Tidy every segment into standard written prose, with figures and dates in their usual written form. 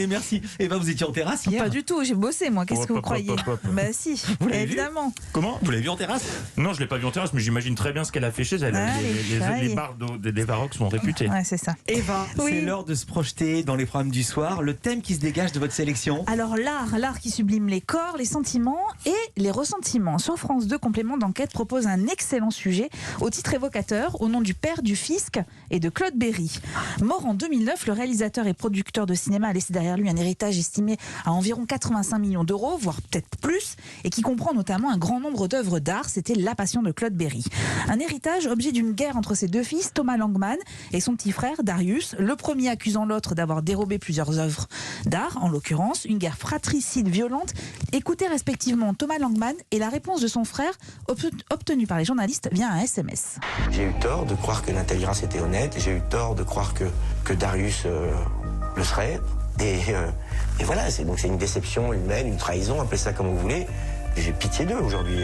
Et merci. Et ben vous étiez en terrasse hier? Pas du tout, j'ai bossé moi, qu'est-ce que vous croyez? Bah si, Vous l'avez vu évidemment. Comment? Vous l'avez vu en terrasse? Non, je l'ai pas vu en terrasse, mais j'imagine très bien ce qu'elle a fait chez elle. Les bars des Varrocs sont réputés. Ouais, c'est ça. Eva, Oui. c'est l'heure de se projeter dans les programmes du soir. Le thème qui se dégage de votre sélection? Alors l'art qui sublime les corps, les sentiments et les ressentiments. Sur France 2, Complément d'enquête propose un excellent sujet au titre évocateur, au nom du père du fisc et de Claude Berry. Mort en 2009, le réalisateur et producteur de cinéma a laissé derrière lui un héritage estimé à environ 85 millions d'euros, voire peut-être plus, et qui comprend notamment un grand nombre d'œuvres d'art. C'était La Passion de Claude Berry. Un héritage objet d'une guerre entre ses deux fils, Thomas Langman et son petit frère Darius, le premier accusant l'autre d'avoir dérobé plusieurs œuvres d'art, en l'occurrence une guerre fratricide violente. Écoutez respectivement Thomas Langman et la réponse de son frère obtenue par les journalistes via un SMS. J'ai eu tort de croire que Nathalie Race était honnête, j'ai eu tort de croire que Darius le serait. Et voilà, c'est une déception humaine, une trahison, appelez ça comme vous voulez. J'ai pitié d'eux aujourd'hui.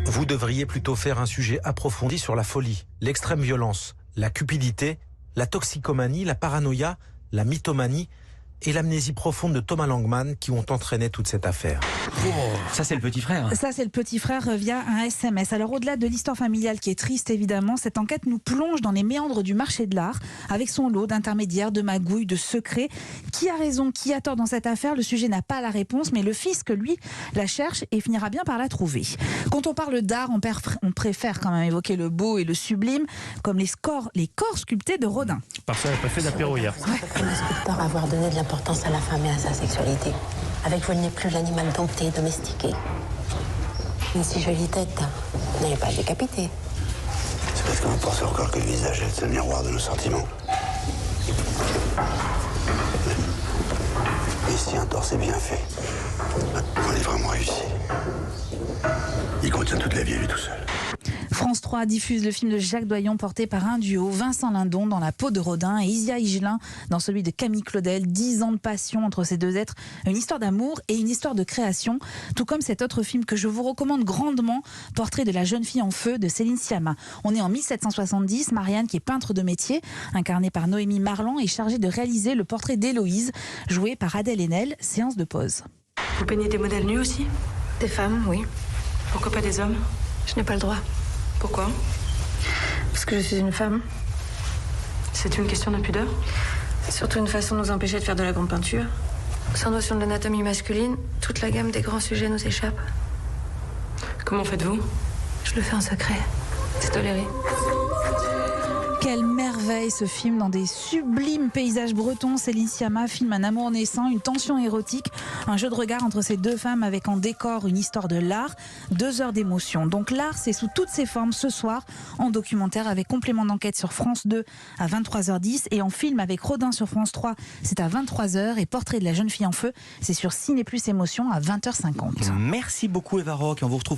Vous devriez plutôt faire un sujet approfondi sur la folie, l'extrême violence, la cupidité, la toxicomanie, la paranoïa, la mythomanie et l'amnésie profonde de Thomas Langman qui ont entraîné toute cette affaire. Oh, ça c'est le petit frère. Ça, c'est le petit frère via un SMS. Alors, au-delà de l'histoire familiale qui est triste, évidemment, cette enquête nous plonge dans les méandres du marché de l'art, avec son lot d'intermédiaires, de magouilles, de secrets. Qui a raison, qui a tort dans cette affaire? Le sujet n'a pas la réponse, mais le fisc, lui, la cherche et finira bien par la trouver. Quand on parle d'art, on préfère quand même évoquer le beau et le sublime, comme les corps sculptés de Rodin. Par ça, elle n'a pas fait d'apéro hier. L'inspecteur a avoir donné de l'importance à la femme et à sa sexualité. Avec vous, elle n'est plus l'animal dompté et domestiqué. Une si jolie tête, vous n'allez pas le décapiter. C'est parce que vous pensez encore que le visage est le miroir de nos sentiments. Et si un torse est bien fait, on est vraiment réussi. Il contient toute la vie à lui tout seul. France 3 diffuse le film de Jacques Doyon porté par un duo, Vincent Lindon dans La peau de Rodin et Isia Higelin dans celui de Camille Claudel. 10 ans de passion entre ces deux êtres, une histoire d'amour et une histoire de création, tout comme cet autre film que je vous recommande grandement, Portrait de la jeune fille en feu de Céline Sciamma. On est en 1770, Marianne, qui est peintre de métier, incarnée par Noémie Marlan, est chargée de réaliser le portrait d'Héloïse, joué par Adèle Haenel. Séance de pause. Vous peignez des modèles nus aussi? Des femmes, oui. Pourquoi pas des hommes? Je n'ai pas le droit. Pourquoi? Parce que je suis une femme. C'est une question de pudeur? C'est surtout une façon de nous empêcher de faire de la grande peinture. Sans notion de l'anatomie masculine, toute la gamme des grands sujets nous échappe. Comment faites-vous? Je le fais en secret. C'est toléré. Quelle merveille ce film dans des sublimes paysages bretons. Céline Sciamma filme un amour naissant, une tension érotique, un jeu de regard entre ces deux femmes avec en décor une histoire de l'art, 2 heures d'émotion. Donc l'art, c'est sous toutes ses formes ce soir, en documentaire avec Complément d'enquête sur France 2 à 23h10 et en film avec Rodin sur France 3, c'est à 23h et Portrait de la jeune fille en feu, c'est sur Ciné Plus Émotion à 20h50. Merci beaucoup Eva Rock. On vous retrouve